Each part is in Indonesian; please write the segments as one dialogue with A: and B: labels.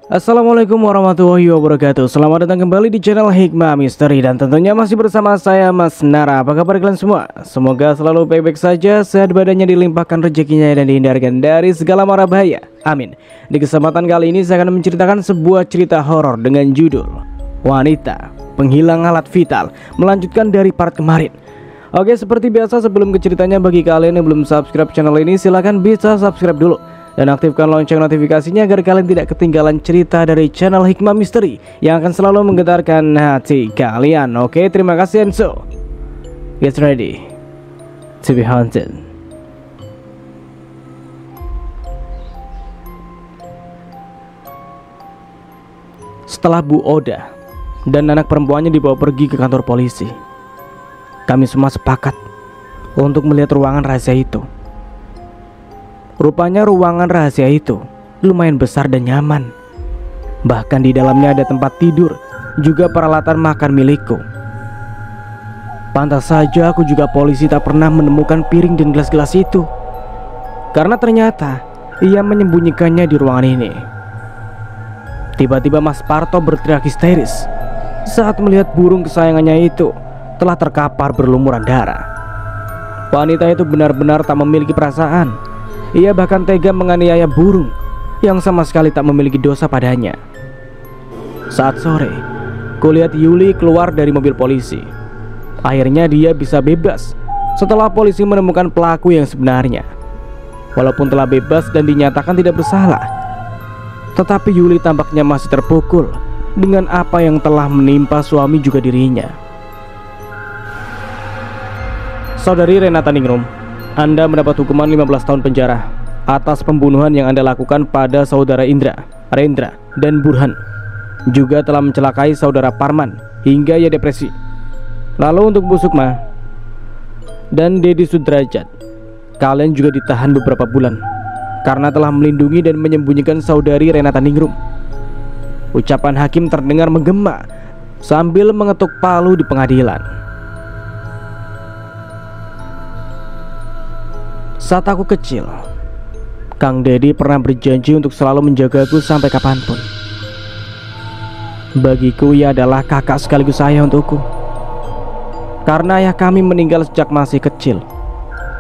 A: Assalamualaikum warahmatullahi wabarakatuh. Selamat datang kembali di channel Hikmah Misteri. Dan tentunya masih bersama saya Mas Nara. Apa kabar kalian semua? Semoga selalu baik-baik saja, sehat badannya, dilimpahkan rezekinya, dan dihindarkan dari segala mara bahaya. Amin. Di kesempatan kali ini saya akan menceritakan sebuah cerita horor dengan judul Wanita Penghilang Alat Vital, melanjutkan dari part kemarin. Oke, seperti biasa sebelum ke ceritanya, bagi kalian yang belum subscribe channel ini, silahkan bisa subscribe dulu dan aktifkan lonceng notifikasinya agar kalian tidak ketinggalan cerita dari channel Hikmah Misteri yang akan selalu menggetarkan hati kalian. Oke, terima kasih, and so get ready to be haunted. Setelah Bu Oda dan anak perempuannya dibawa pergi ke kantor polisi, kami semua sepakat untuk melihat ruangan rahasia itu. Rupanya ruangan rahasia itu lumayan besar dan nyaman. Bahkan di dalamnya ada tempat tidur, juga peralatan makan milikku. Pantas saja aku juga polisi tak pernah menemukan piring dan gelas-gelas itu, karena ternyata ia menyembunyikannya di ruangan ini. Tiba-tiba Mas Parto berteriak histeris saat melihat burung kesayangannya itu telah terkapar berlumuran darah. Wanita itu benar-benar tak memiliki perasaan. Ia bahkan tega menganiaya burung yang sama sekali tak memiliki dosa padanya. Saat sore, kulihat Yuli keluar dari mobil polisi. Akhirnya dia bisa bebas setelah polisi menemukan pelaku yang sebenarnya. Walaupun telah bebas dan dinyatakan tidak bersalah, tetapi Yuli tampaknya masih terpukul dengan apa yang telah menimpa suami juga dirinya. Saudari Renata Ningrum, Anda mendapat hukuman 15 tahun penjara atas pembunuhan yang Anda lakukan pada saudara Indra, Rendra, dan Burhan. Juga telah mencelakai saudara Parman hingga ia depresi. Lalu untuk Bu Sukma dan Dedi Sudrajat, kalian juga ditahan beberapa bulan karena telah melindungi dan menyembunyikan saudari Renata Ningrum. Ucapan hakim terdengar menggema sambil mengetuk palu di pengadilan. Saat aku kecil, Kang Dedi pernah berjanji untuk selalu menjagaku sampai kapanpun. Bagiku ia adalah kakak sekaligus ayah untukku. Karena ayah kami meninggal sejak masih kecil.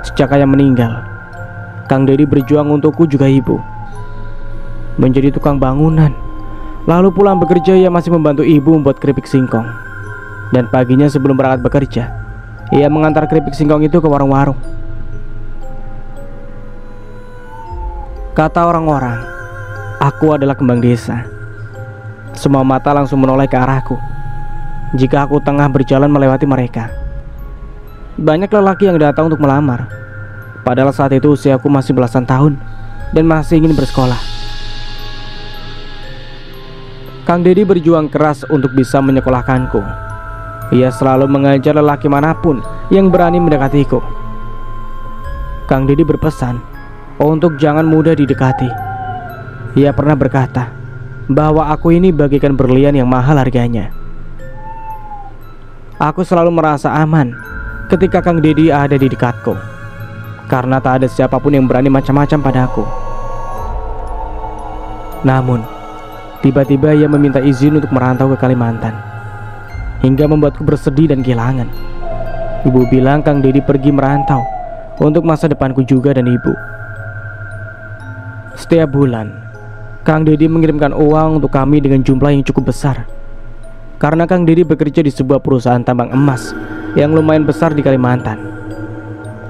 A: Sejak ayah meninggal, Kang Dedi berjuang untukku juga ibu. Menjadi tukang bangunan, lalu pulang bekerja ia masih membantu ibu membuat keripik singkong. Dan paginya sebelum berangkat bekerja, ia mengantar keripik singkong itu ke warung-warung. Kata orang-orang, aku adalah kembang desa. Semua mata langsung menoleh ke arahku jika aku tengah berjalan melewati mereka. Banyak lelaki yang datang untuk melamar, padahal saat itu usiaku masih belasan tahun dan masih ingin bersekolah. Kang Dedi berjuang keras untuk bisa menyekolahkanku. Ia selalu mengajar lelaki manapun yang berani mendekatiku. Kang Dedi berpesan untuk jangan mudah didekati. Ia pernah berkata bahwa aku ini bagaikan berlian yang mahal harganya. Aku selalu merasa aman ketika Kang Dedi ada di dekatku, karena tak ada siapapun yang berani macam-macam padaku. Namun tiba-tiba ia meminta izin untuk merantau ke Kalimantan, hingga membuatku bersedih dan kehilangan. Ibu bilang Kang Dedi pergi merantau untuk masa depanku juga dan ibu. Setiap bulan, Kang Dedi mengirimkan uang untuk kami dengan jumlah yang cukup besar. Karena Kang Dedi bekerja di sebuah perusahaan tambang emas yang lumayan besar di Kalimantan.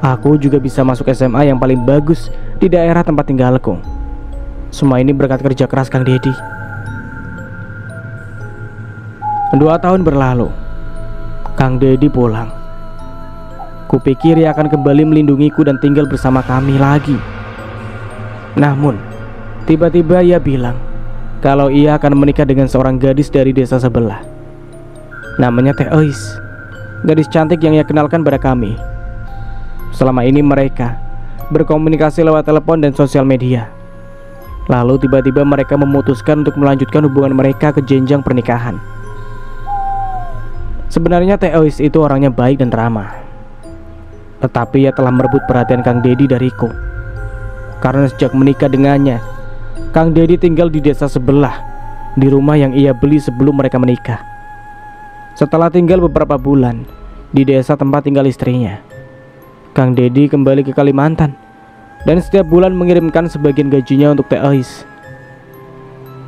A: Aku juga bisa masuk SMA yang paling bagus di daerah tempat tinggalku. Semua ini berkat kerja keras Kang Dedi. 2 tahun berlalu, Kang Dedi pulang. Kupikir ia akan kembali melindungiku dan tinggal bersama kami lagi. Namun tiba-tiba ia bilang kalau ia akan menikah dengan seorang gadis dari desa sebelah. Namanya Teh Ois, gadis cantik yang ia kenalkan pada kami. Selama ini mereka berkomunikasi lewat telepon dan sosial media. Lalu tiba-tiba mereka memutuskan untuk melanjutkan hubungan mereka ke jenjang pernikahan. Sebenarnya Teh Ois itu orangnya baik dan ramah, tetapi ia telah merebut perhatian Kang Dedi dariku. Karena sejak menikah dengannya, Kang Dedi tinggal di desa sebelah di rumah yang ia beli sebelum mereka menikah. Setelah tinggal beberapa bulan di desa tempat tinggal istrinya, Kang Dedi kembali ke Kalimantan dan setiap bulan mengirimkan sebagian gajinya untuk Teh Ais.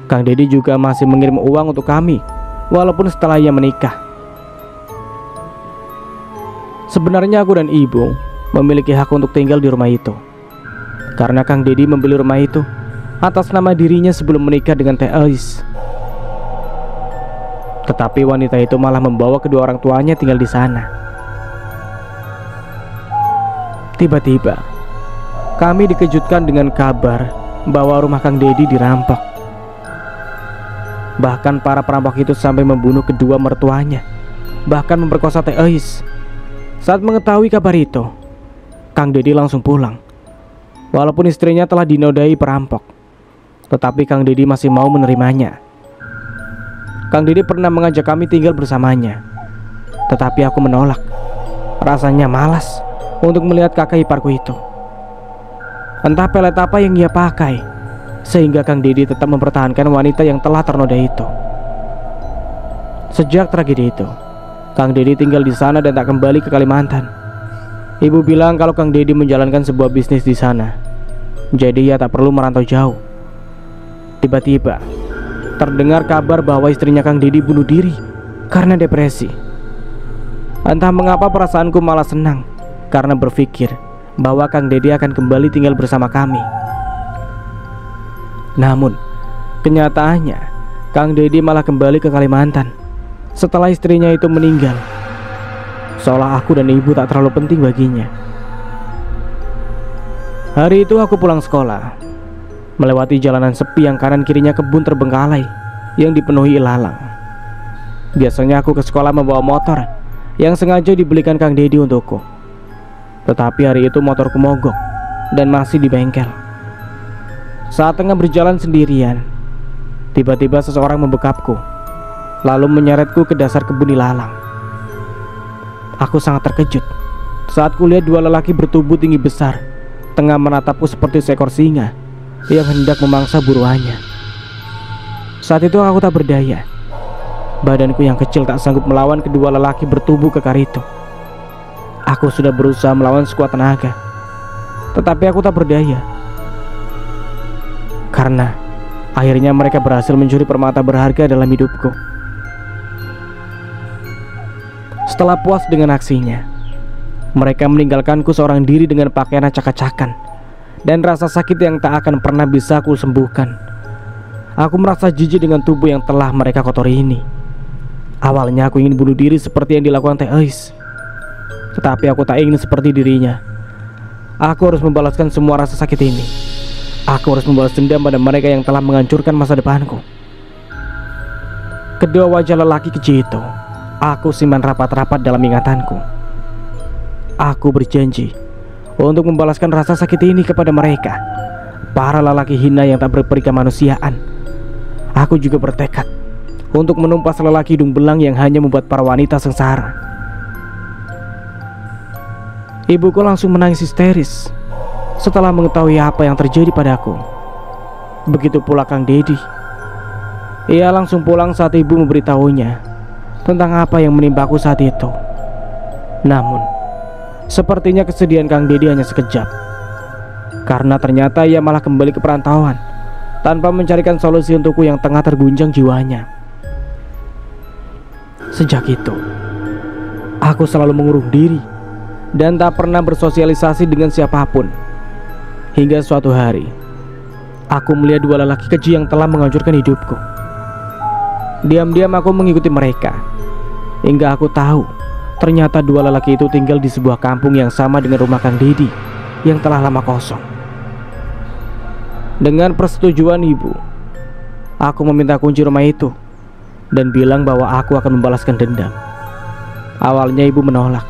A: Kang Dedi juga masih mengirim uang untuk kami walaupun setelah ia menikah. Sebenarnya aku dan ibu memiliki hak untuk tinggal di rumah itu, karena Kang Dedi membeli rumah itu atas nama dirinya sebelum menikah dengan Teh Ais. Tetapi wanita itu malah membawa kedua orang tuanya tinggal di sana. Tiba-tiba kami dikejutkan dengan kabar bahwa rumah Kang Dedi dirampok. Bahkan para perampok itu sampai membunuh kedua mertuanya, bahkan memperkosa Teh Ais. Saat mengetahui kabar itu, Kang Dedi langsung pulang. Walaupun istrinya telah dinodai perampok, tetapi Kang Dedi masih mau menerimanya. Kang Dedi pernah mengajak kami tinggal bersamanya, tetapi aku menolak. Rasanya malas untuk melihat kakak iparku itu. Entah pelet apa yang ia pakai, sehingga Kang Dedi tetap mempertahankan wanita yang telah ternodai itu. Sejak tragedi itu, Kang Dedi tinggal di sana dan tak kembali ke Kalimantan. Ibu bilang kalau Kang Dedi menjalankan sebuah bisnis di sana, jadi ia tak perlu merantau jauh. Tiba-tiba terdengar kabar bahwa istrinya Kang Dedi bunuh diri karena depresi. Entah mengapa perasaanku malah senang karena berpikir bahwa Kang Dedi akan kembali tinggal bersama kami. Namun kenyataannya Kang Dedi malah kembali ke Kalimantan setelah istrinya itu meninggal, seolah aku dan ibu tak terlalu penting baginya. Hari itu aku pulang sekolah, melewati jalanan sepi yang kanan kirinya kebun terbengkalai yang dipenuhi ilalang. Biasanya aku ke sekolah membawa motor yang sengaja dibelikan Kang Dedi untukku. Tetapi hari itu motorku mogok dan masih di bengkel. Saat tengah berjalan sendirian, tiba-tiba seseorang membekapku, lalu menyeretku ke dasar kebun ilalang. Aku sangat terkejut saat kulihat dua lelaki bertubuh tinggi besar tengah menatapku seperti seekor singa yang hendak memangsa buruannya. Saat itu aku tak berdaya. Badanku yang kecil tak sanggup melawan kedua lelaki bertubuh kekar itu. Aku sudah berusaha melawan sekuat tenaga, tetapi aku tak berdaya. Karena akhirnya mereka berhasil mencuri permata berharga dalam hidupku. Setelah puas dengan aksinya, mereka meninggalkanku seorang diri dengan pakaian acak-acakan dan rasa sakit yang tak akan pernah bisa aku sembuhkan. Aku merasa jijik dengan tubuh yang telah mereka kotori ini. Awalnya aku ingin bunuh diri seperti yang dilakukan Teh Ais, tetapi aku tak ingin seperti dirinya. Aku harus membalaskan semua rasa sakit ini. Aku harus membalas dendam pada mereka yang telah menghancurkan masa depanku. Kedua wajah lelaki keji itu aku simpan rapat-rapat dalam ingatanku. Aku berjanji untuk membalaskan rasa sakit ini kepada mereka, para lelaki hina yang tak berperi kemanusiaan. Aku juga bertekad untuk menumpas lelaki hidung belang yang hanya membuat para wanita sengsara. Ibuku langsung menangis histeris setelah mengetahui apa yang terjadi padaku. Begitu pula Kang Dedi. Ia langsung pulang saat ibu memberitahunya tentang apa yang menimpaku saat itu. Namun sepertinya kesedihan Kang Dedi hanya sekejap, karena ternyata ia malah kembali ke perantauan tanpa mencarikan solusi untukku yang tengah terguncang jiwanya. Sejak itu aku selalu mengurung diri dan tak pernah bersosialisasi dengan siapapun. Hingga suatu hari aku melihat dua lelaki keji yang telah menghancurkan hidupku. Diam-diam aku mengikuti mereka hingga aku tahu ternyata dua lelaki itu tinggal di sebuah kampung yang sama dengan rumah Kang Dedi yang telah lama kosong. Dengan persetujuan ibu, aku meminta kunci rumah itu dan bilang bahwa aku akan membalaskan dendam. Awalnya ibu menolak,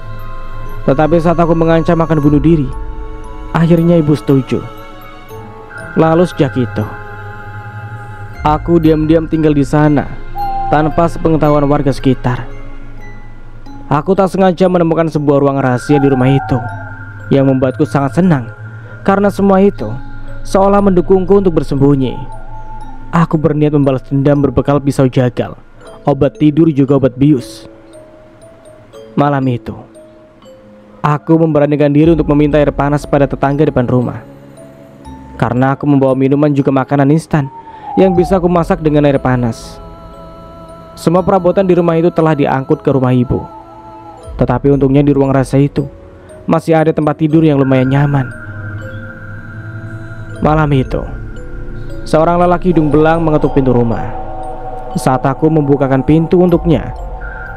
A: tetapi saat aku mengancam akan bunuh diri, akhirnya ibu setuju. Lalu sejak itu aku diam-diam tinggal di sana tanpa sepengetahuan warga sekitar. Aku tak sengaja menemukan sebuah ruang rahasia di rumah itu yang membuatku sangat senang, karena semua itu seolah mendukungku untuk bersembunyi. Aku berniat membalas dendam berbekal pisau jagal, obat tidur juga obat bius. Malam itu, aku memberanikan diri untuk meminta air panas pada tetangga depan rumah. Karena aku membawa minuman juga makanan instan yang bisa aku masak dengan air panas. Semua perabotan di rumah itu telah diangkut ke rumah ibu. Tetapi untungnya di ruang rahasia itu masih ada tempat tidur yang lumayan nyaman. Malam itu, seorang lelaki hidung belang mengetuk pintu rumah. Saat aku membukakan pintu untuknya,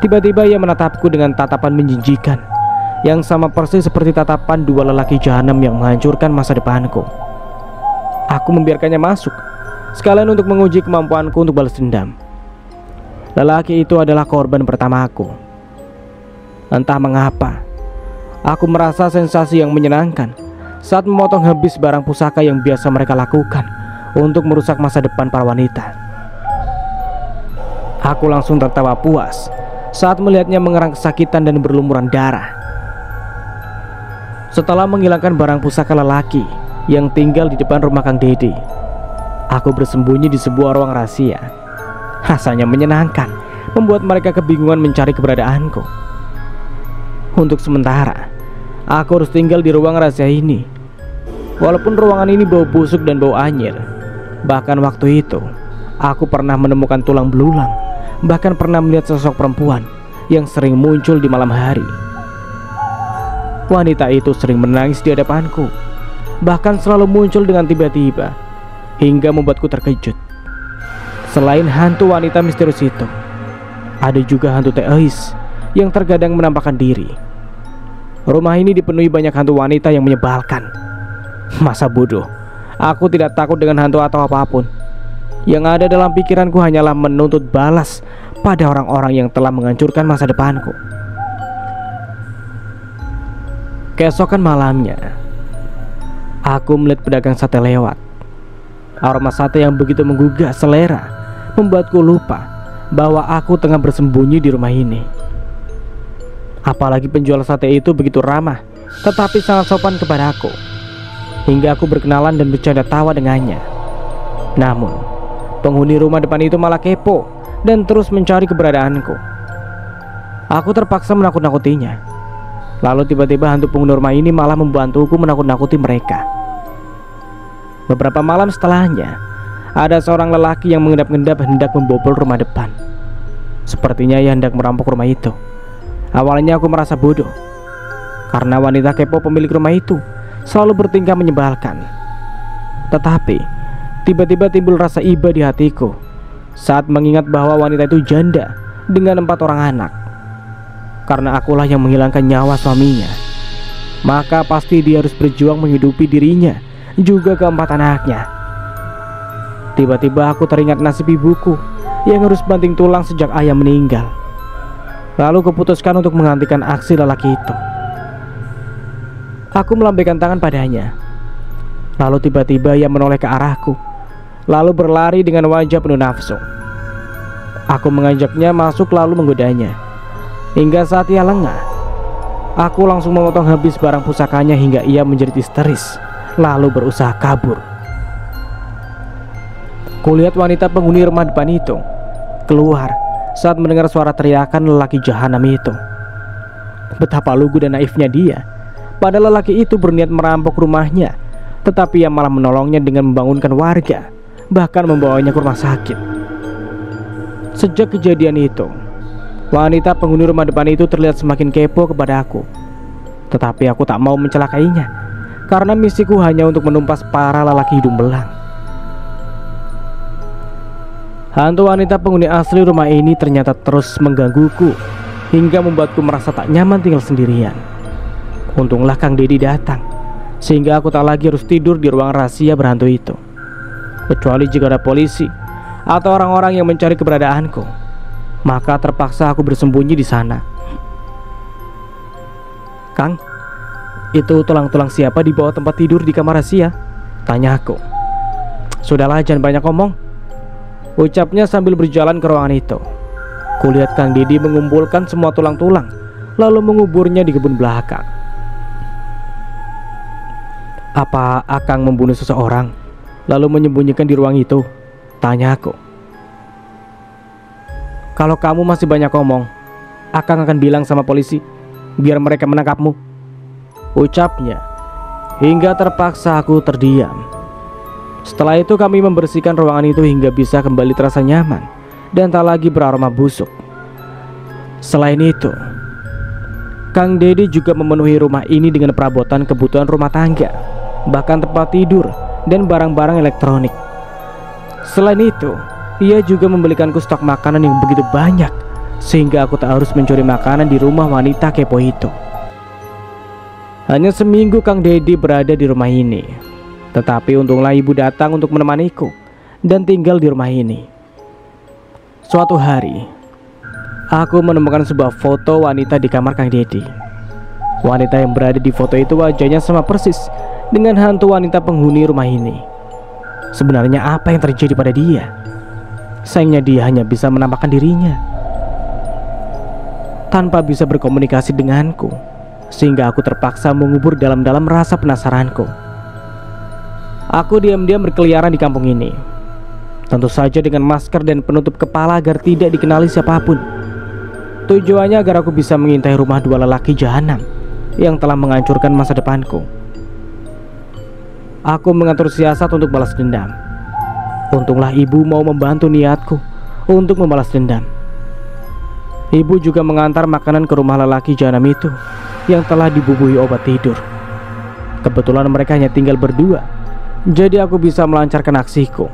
A: tiba-tiba ia menatapku dengan tatapan menjijikkan, yang sama persis seperti tatapan dua lelaki jahanam yang menghancurkan masa depanku. Aku membiarkannya masuk, sekalian untuk menguji kemampuanku untuk balas dendam. Lelaki itu adalah korban pertamaku. Entah mengapa, aku merasa sensasi yang menyenangkan saat memotong habis barang pusaka yang biasa mereka lakukan untuk merusak masa depan para wanita. Aku langsung tertawa puas saat melihatnya mengerang kesakitan dan berlumuran darah. Setelah menghilangkan barang pusaka lelaki yang tinggal di depan rumah Kang Dede, aku bersembunyi di sebuah ruang rahasia. Rasanya menyenangkan, membuat mereka kebingungan mencari keberadaanku. Untuk sementara, aku harus tinggal di ruang rahasia ini. Walaupun ruangan ini bau busuk dan bau anyir, bahkan waktu itu aku pernah menemukan tulang belulang, bahkan pernah melihat sosok perempuan yang sering muncul di malam hari. Wanita itu sering menangis di hadapanku, bahkan selalu muncul dengan tiba-tiba, hingga membuatku terkejut. Selain hantu wanita misterius itu, ada juga hantu Teh Eis yang terkadang menampakkan diri. Rumah ini dipenuhi banyak hantu wanita yang menyebalkan. Masa bodoh, aku tidak takut dengan hantu atau apapun. Yang ada dalam pikiranku hanyalah menuntut balas pada orang-orang yang telah menghancurkan masa depanku. Keesokan malamnya, aku melihat pedagang sate lewat. Aroma sate yang begitu menggugah selera membuatku lupa bahwa aku tengah bersembunyi di rumah ini. Apalagi penjual sate itu begitu ramah, tetapi sangat sopan kepada aku, hingga aku berkenalan dan bercanda tawa dengannya. Namun, penghuni rumah depan itu malah kepo dan terus mencari keberadaanku. Aku terpaksa menakut-nakutinya. Lalu tiba-tiba hantu penghuni rumah ini malah membantuku menakut-nakuti mereka. Beberapa malam setelahnya, ada seorang lelaki yang mengendap-endap hendak membobol rumah depan. Sepertinya ia hendak merampok rumah itu. Awalnya aku merasa bodoh, karena wanita kepo pemilik rumah itu selalu bertingkah menyebalkan. Tetapi tiba-tiba timbul rasa iba di hatiku saat mengingat bahwa wanita itu janda dengan 4 orang anak. Karena akulah yang menghilangkan nyawa suaminya, maka pasti dia harus berjuang menghidupi dirinya juga keempat anaknya. Tiba-tiba aku teringat nasib ibuku yang harus banting tulang sejak ayah meninggal. Lalu kuputuskan untuk menghentikan aksi lelaki itu. Aku melambaikan tangan padanya. Lalu tiba-tiba ia menoleh ke arahku, lalu berlari dengan wajah penuh nafsu. Aku mengajaknya masuk lalu menggodanya. Hingga saat ia lengah, aku langsung memotong habis barang pusakanya hingga ia menjerit histeris, lalu berusaha kabur. Kulihat wanita penghuni rumah depan itu keluar saat mendengar suara teriakan lelaki jahanam itu. Betapa lugu dan naifnya dia. Padahal lelaki itu berniat merampok rumahnya, tetapi ia malah menolongnya dengan membangunkan warga, bahkan membawanya ke rumah sakit. Sejak kejadian itu, wanita penghuni rumah depan itu terlihat semakin kepo kepada aku. Tetapi aku tak mau mencelakainya, karena misiku hanya untuk menumpas para lelaki hidung belang. Hantu wanita penghuni asli rumah ini ternyata terus menggangguku, hingga membuatku merasa tak nyaman tinggal sendirian. Untunglah Kang Dedi datang, sehingga aku tak lagi harus tidur di ruang rahasia berhantu itu. Kecuali jika ada polisi atau orang-orang yang mencari keberadaanku, maka terpaksa aku bersembunyi di sana. "Kang, itu tulang-tulang siapa di bawah tempat tidur di kamar rahasia?" tanya aku. "Sudahlah, jangan banyak ngomong," ucapnya sambil berjalan ke ruangan itu. Kulihat Kang Dedi mengumpulkan semua tulang-tulang, lalu menguburnya di kebun belakang. "Apa Akang membunuh seseorang, lalu menyembunyikan di ruang itu?" tanya aku. Kalau kamu masih banyak ngomong, Akang akan bilang sama polisi biar mereka menangkapmu, ucapnya. Hingga terpaksa aku terdiam. Setelah itu kami membersihkan ruangan itu hingga bisa kembali terasa nyaman dan tak lagi beraroma busuk. Selain itu, Kang Dedi juga memenuhi rumah ini dengan perabotan kebutuhan rumah tangga, bahkan tempat tidur dan barang-barang elektronik. Selain itu, ia juga membelikanku stok makanan yang begitu banyak sehingga aku tak harus mencuri makanan di rumah wanita kepo itu. Hanya seminggu Kang Dedi berada di rumah ini, tetapi untunglah ibu datang untuk menemaniku dan tinggal di rumah ini. Suatu hari, aku menemukan sebuah foto wanita di kamar Kang Dedi. Wanita yang berada di foto itu wajahnya sama persis dengan hantu wanita penghuni rumah ini. Sebenarnya apa yang terjadi pada dia? Sayangnya dia hanya bisa menampakkan dirinya tanpa bisa berkomunikasi denganku, sehingga aku terpaksa mengubur dalam-dalam rasa penasaranku. Aku diam-diam berkeliaran di kampung ini, tentu saja dengan masker dan penutup kepala agar tidak dikenali siapapun. Tujuannya agar aku bisa mengintai rumah dua lelaki jahanam yang telah menghancurkan masa depanku. Aku mengatur siasat untuk balas dendam. Untunglah ibu mau membantu niatku untuk membalas dendam. Ibu juga mengantar makanan ke rumah lelaki jahanam itu yang telah dibubuhi obat tidur. Kebetulan mereka hanya tinggal berdua, jadi aku bisa melancarkan aksiku.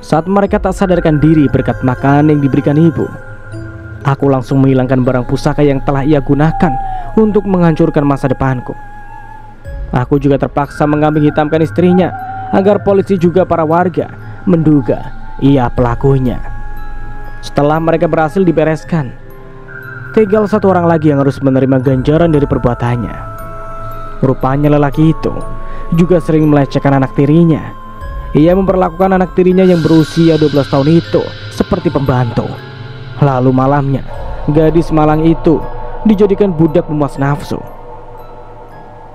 A: Saat mereka tak sadarkan diri berkat makanan yang diberikan ibu, aku langsung menghilangkan barang pusaka yang telah ia gunakan untuk menghancurkan masa depanku. Aku juga terpaksa mengambing hitamkan istrinya agar polisi juga para warga menduga ia pelakunya. Setelah mereka berhasil dibereskan, tinggal satu orang lagi yang harus menerima ganjaran dari perbuatannya. Rupanya lelaki itu juga sering melecehkan anak tirinya. Ia memperlakukan anak tirinya yang berusia 12 tahun itu seperti pembantu. Lalu malamnya, gadis malang itu dijadikan budak pemuas nafsu.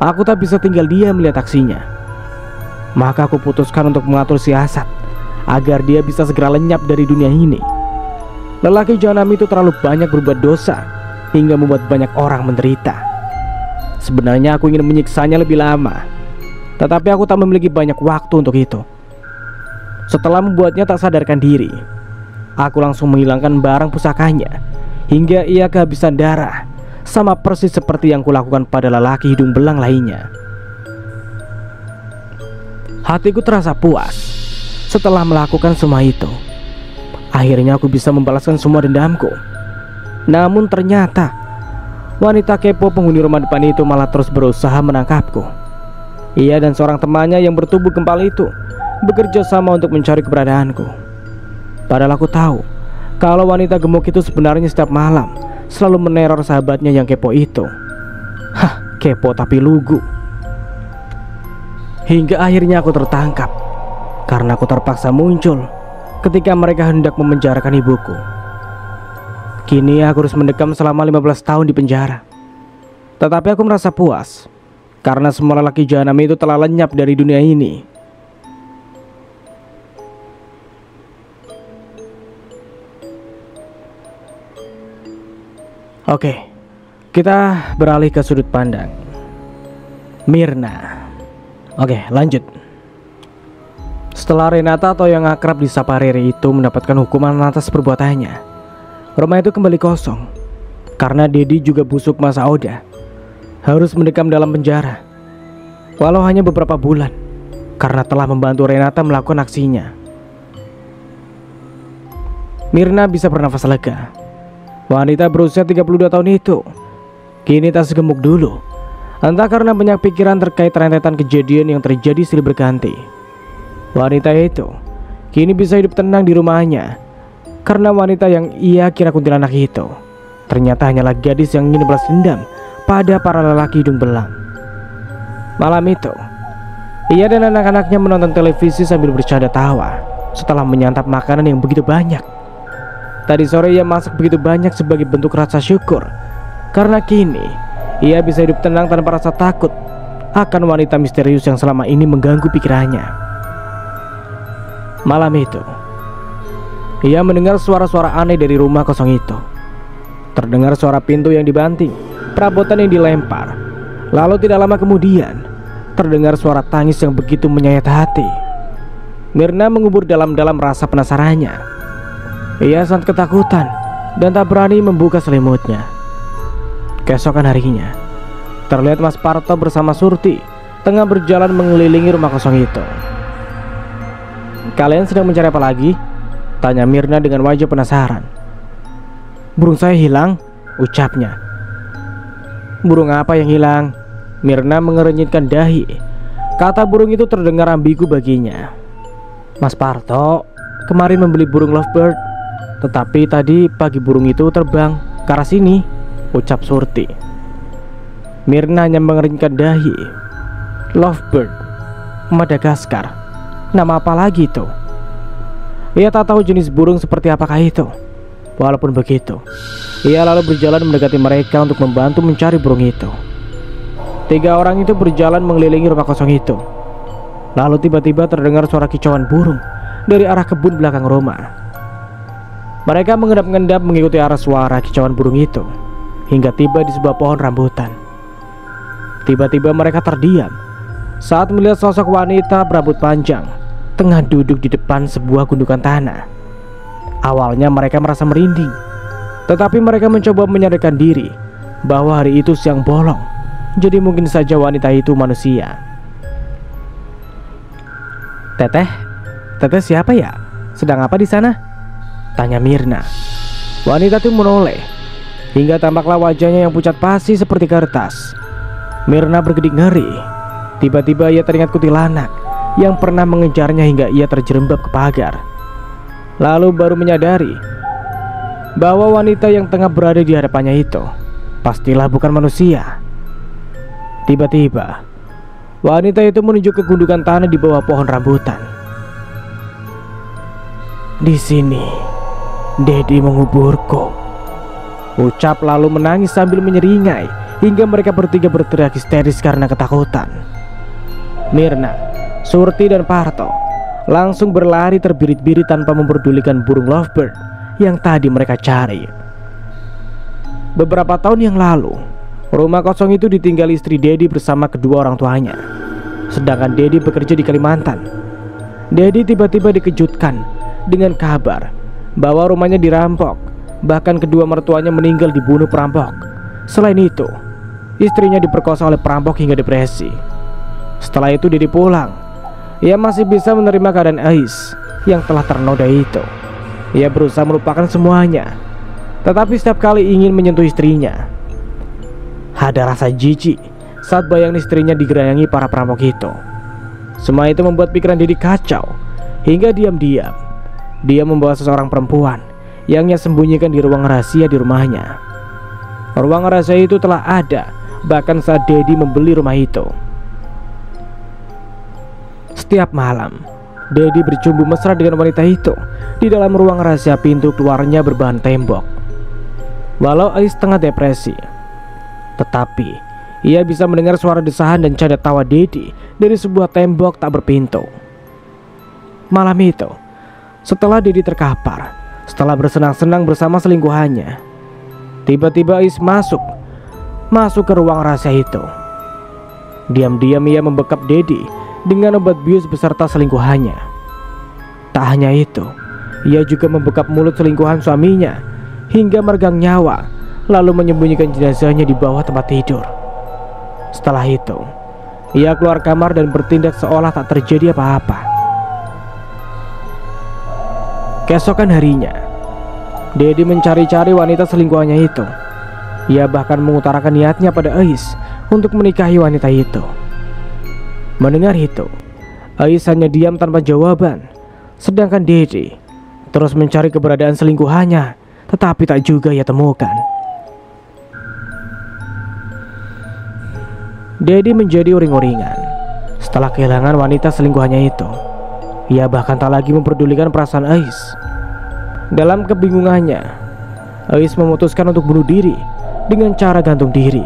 A: Aku tak bisa tinggal diam melihat aksinya. Maka aku putuskan untuk mengatur siasat agar dia bisa segera lenyap dari dunia ini. Lelaki jahanam itu terlalu banyak berbuat dosa hingga membuat banyak orang menderita. Sebenarnya aku ingin menyiksanya lebih lama, tetapi aku tak memiliki banyak waktu untuk itu. Setelah membuatnya tak sadarkan diri, aku langsung menghilangkan barang pusakanya hingga ia kehabisan darah, sama persis seperti yang kulakukan pada lelaki hidung belang lainnya. Hatiku terasa puas setelah melakukan semua itu. Akhirnya aku bisa membalaskan semua dendamku. Namun ternyata wanita kepo penghuni rumah depan itu malah terus berusaha menangkapku. Ia dan seorang temannya yang bertubuh gempal itu bekerja sama untuk mencari keberadaanku. Padahal aku tahu kalau wanita gemuk itu sebenarnya setiap malam selalu meneror sahabatnya yang kepo itu. Hah, kepo tapi lugu. Hingga akhirnya aku tertangkap karena aku terpaksa muncul ketika mereka hendak memenjarakan ibuku. Kini aku harus mendekam selama 15 tahun di penjara. Tetapi aku merasa puas karena semua lelaki jahanam itu telah lenyap dari dunia ini. Oke, kita beralih ke sudut pandang Mirna. Oke, lanjut. Setelah Renata atau yang akrab disapa Rere itu mendapatkan hukuman atas perbuatannya, rumah itu kembali kosong karena Dedi juga busuk masa Oda harus mendekam dalam penjara, walau hanya beberapa bulan, karena telah membantu Renata melakukan aksinya. Mirna bisa bernafas lega. Wanita berusia 32 tahun itu kini tak segemuk dulu, entah karena banyak pikiran terkait rentetan kejadian yang terjadi silih berganti. Wanita itu kini bisa hidup tenang di rumahnya karena wanita yang ia kira kuntilanak itu ternyata hanyalah gadis yang ingin balas dendam pada para lelaki hidung belang. Malam itu, ia dan anak-anaknya menonton televisi sambil bercanda tawa setelah menyantap makanan yang begitu banyak. Tadi sore ia masak begitu banyak sebagai bentuk rasa syukur karena kini ia bisa hidup tenang tanpa rasa takut akan wanita misterius yang selama ini mengganggu pikirannya. Malam itu, ia mendengar suara-suara aneh dari rumah kosong itu. Terdengar suara pintu yang dibanting, perabotan yang dilempar. Lalu tidak lama kemudian, terdengar suara tangis yang begitu menyayat hati. Mirna mengubur dalam-dalam rasa penasarannya. Ia sangat ketakutan dan tak berani membuka selimutnya. Keesokan harinya, terlihat Mas Parto bersama Surti tengah berjalan mengelilingi rumah kosong itu. "Kalian sedang mencari apa lagi?" tanya Mirna dengan wajah penasaran. "Burung saya hilang," ucapnya. "Burung apa yang hilang?" Mirna mengerenyitkan dahi. Kata burung itu terdengar ambigu baginya. "Mas Parto kemarin membeli burung lovebird, tetapi tadi pagi burung itu terbang ke arah sini," ucap Surti. Mirna hanya mengerenyitkan dahi. "Lovebird, Madagaskar, nama apa lagi itu?" Ia tak tahu jenis burung seperti apakah itu. Walaupun begitu, ia lalu berjalan mendekati mereka untuk membantu mencari burung itu. 3 orang itu berjalan mengelilingi rumah kosong itu. Lalu tiba-tiba terdengar suara kicauan burung dari arah kebun belakang rumah. Mereka mengendap-endap mengikuti arah suara kicauan burung itu hingga tiba di sebuah pohon rambutan. Tiba-tiba mereka terdiam saat melihat sosok wanita berambut panjang tengah duduk di depan sebuah gundukan tanah. Awalnya mereka merasa merinding, tetapi mereka mencoba menyadarkan diri bahwa hari itu siang bolong, jadi mungkin saja wanita itu manusia. Teteh siapa ya? Sedang apa di sana?" tanya Mirna. Wanita itu menoleh hingga tampaklah wajahnya yang pucat pasi seperti kertas. Mirna berkedip ngeri. Tiba-tiba ia teringat kuntilanak yang pernah mengejarnya hingga ia terjerembab ke pagar. Lalu baru menyadari bahwa wanita yang tengah berada di hadapannya itu pastilah bukan manusia. Tiba-tiba wanita itu menuju ke gundukan tanah di bawah pohon rambutan. "Di sini Dedi menguburku," ucap lalu menangis sambil menyeringai hingga mereka bertiga berteriak histeris karena ketakutan. Mirna, Surti dan Parto langsung berlari terbirit-birit tanpa memperdulikan burung lovebird yang tadi mereka cari. Beberapa tahun yang lalu, rumah kosong itu ditinggali istri Dedi bersama kedua orang tuanya. Sedangkan Dedi bekerja di Kalimantan. Dedi tiba-tiba dikejutkan dengan kabar bahwa rumahnya dirampok. Bahkan kedua mertuanya meninggal dibunuh perampok. Selain itu, istrinya diperkosa oleh perampok hingga depresi. Setelah itu Dedi pulang. Ia masih bisa menerima keadaan Ais yang telah ternoda itu. Ia berusaha melupakan semuanya, tetapi setiap kali ingin menyentuh istrinya, ada rasa jijik saat bayang istrinya digerayangi para perampok itu. Semua itu membuat pikiran Dedi kacau. Hingga diam-diam dia membawa seseorang perempuan yang ia sembunyikan di ruang rahasia di rumahnya. Ruang rahasia itu telah ada bahkan saat Dedi membeli rumah itu. Setiap malam, Dedi bercumbu mesra dengan wanita itu di dalam ruang rahasia pintu keluarnya berbahan tembok. Walau Ais tengah depresi, tetapi ia bisa mendengar suara desahan dan canda tawa Dedi dari sebuah tembok tak berpintu. Malam itu, setelah Dedi terkapar, setelah bersenang-senang bersama selingkuhannya, tiba-tiba Ais masuk ke ruang rahasia itu. Diam-diam ia membekap Dedi dengan obat bius beserta selingkuhannya. Tak hanya itu, ia juga membekap mulut selingkuhan suaminya hingga meregang nyawa, lalu menyembunyikan jenazahnya di bawah tempat tidur. Setelah itu, ia keluar kamar dan bertindak seolah tak terjadi apa-apa. Keesokan harinya, Dedi mencari-cari wanita selingkuhannya itu. Ia bahkan mengutarakan niatnya pada Ais untuk menikahi wanita itu. Mendengar itu, Ais hanya diam tanpa jawaban. Sedangkan Dedi terus mencari keberadaan selingkuhannya, tetapi tak juga ia temukan. Dedi menjadi uring-uringan setelah kehilangan wanita selingkuhannya itu. Ia bahkan tak lagi memperdulikan perasaan Ais. Dalam kebingungannya, Ais memutuskan untuk bunuh diri dengan cara gantung diri.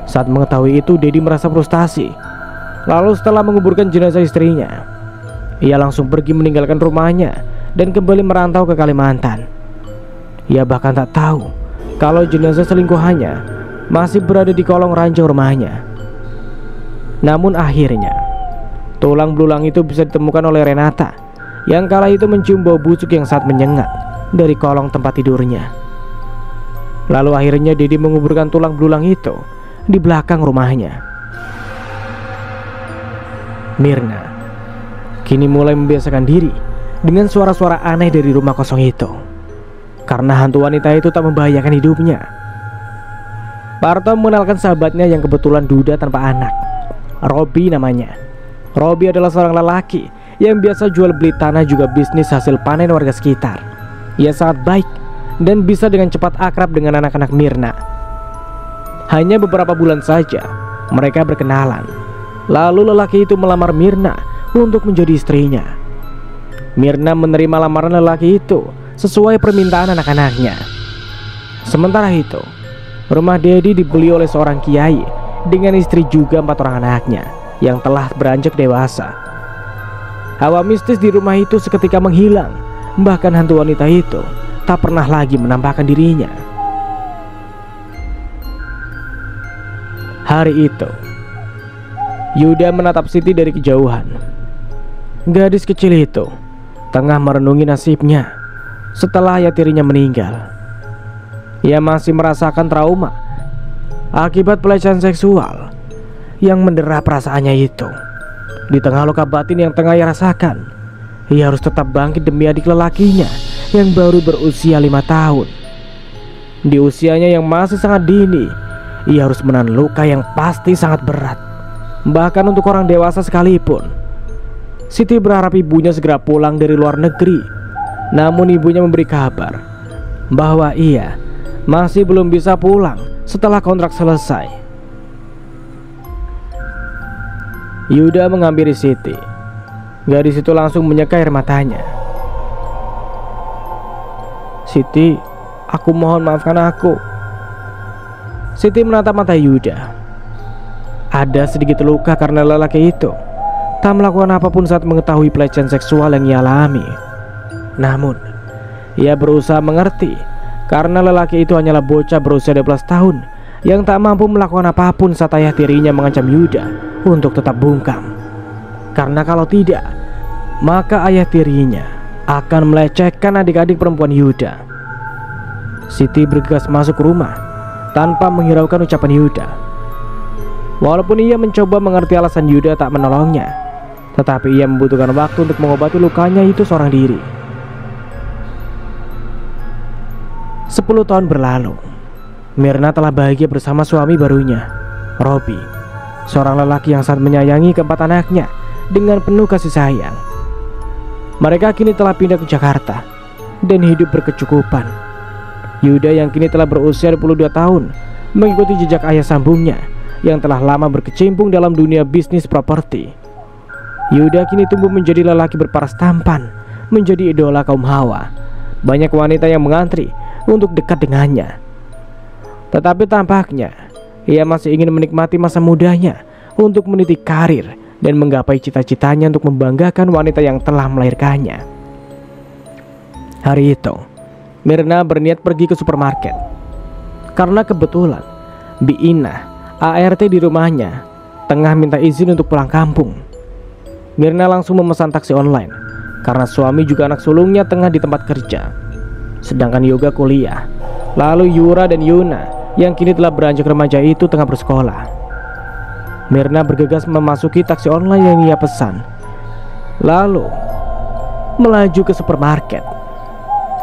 A: Saat mengetahui itu, Dedi merasa frustasi. Lalu setelah menguburkan jenazah istrinya, Ia langsung pergi meninggalkan rumahnya dan kembali merantau ke Kalimantan. Ia bahkan tak tahu kalau jenazah selingkuhannya masih berada di kolong ranjang rumahnya. Namun akhirnya tulang belulang itu bisa ditemukan oleh Renata yang kala itu mencium bau busuk yang sangat menyengat dari kolong tempat tidurnya. Lalu akhirnya Dedi menguburkan tulang belulang itu di belakang rumahnya. Mirna kini mulai membiasakan diri dengan suara-suara aneh dari rumah kosong itu, karena hantu wanita itu tak membahayakan hidupnya. Parto mengenalkan sahabatnya yang kebetulan duda tanpa anak, Robi namanya. Robi adalah seorang lelaki yang biasa jual beli tanah juga bisnis hasil panen warga sekitar. Ia sangat baik dan bisa dengan cepat akrab dengan anak-anak Mirna. Hanya beberapa bulan saja mereka berkenalan, lalu lelaki itu melamar Mirna untuk menjadi istrinya. Mirna menerima lamaran lelaki itu sesuai permintaan anak-anaknya. Sementara itu, rumah Dedi dibeli oleh seorang kiai dengan istri juga 4 orang anaknya yang telah beranjak dewasa. Hawa mistis di rumah itu seketika menghilang, bahkan hantu wanita itu tak pernah lagi menampakkan dirinya. Hari itu, Yuda menatap Siti dari kejauhan. Gadis kecil itu tengah merenungi nasibnya setelah ayah tirinya meninggal. Ia masih merasakan trauma akibat pelecehan seksual yang mendera perasaannya itu. Di tengah luka batin yang tengah ia rasakan, ia harus tetap bangkit demi adik lelakinya yang baru berusia 5 tahun. Di usianya yang masih sangat dini, ia harus menahan luka yang pasti sangat berat, bahkan untuk orang dewasa sekalipun. Siti berharap ibunya segera pulang dari luar negeri, namun ibunya memberi kabar bahwa ia masih belum bisa pulang setelah kontrak selesai. Yuda menghampiri Siti. Gadis itu langsung menyeka air matanya. "Siti, aku mohon maafkan aku." Siti menatap mata Yuda. Ada sedikit luka karena lelaki itu tak melakukan apapun saat mengetahui pelecehan seksual yang ia alami. Namun, ia berusaha mengerti karena lelaki itu hanyalah bocah berusia 12 tahun yang tak mampu melakukan apapun saat ayah tirinya mengancam Yuda untuk tetap bungkam. Karena kalau tidak, maka ayah tirinya akan melecehkan adik-adik perempuan Yuda. Siti bergegas masuk ke rumah tanpa menghiraukan ucapan Yuda. Walaupun ia mencoba mengerti alasan Yuda tak menolongnya, tetapi ia membutuhkan waktu untuk mengobati lukanya itu seorang diri. 10 tahun berlalu, Mirna telah bahagia bersama suami barunya, Robi, seorang lelaki yang sangat menyayangi keempat anaknya dengan penuh kasih sayang. Mereka kini telah pindah ke Jakarta dan hidup berkecukupan. Yuda yang kini telah berusia 22 tahun mengikuti jejak ayah sambungnya yang telah lama berkecimpung dalam dunia bisnis properti. Yuda kini tumbuh menjadi lelaki berparas tampan, menjadi idola kaum hawa. Banyak wanita yang mengantri untuk dekat dengannya. Tetapi tampaknya ia masih ingin menikmati masa mudanya untuk meniti karir dan menggapai cita-citanya untuk membanggakan wanita yang telah melahirkannya. Hari itu, Mirna berniat pergi ke supermarket karena kebetulan Bi Inah, ART di rumahnya, tengah minta izin untuk pulang kampung. Mirna langsung memesan taksi online karena suami juga anak sulungnya tengah di tempat kerja, sedangkan Yoga kuliah. Lalu Yura dan Yuna yang kini telah beranjak remaja itu tengah bersekolah. Mirna bergegas memasuki taksi online yang ia pesan, lalu melaju ke supermarket.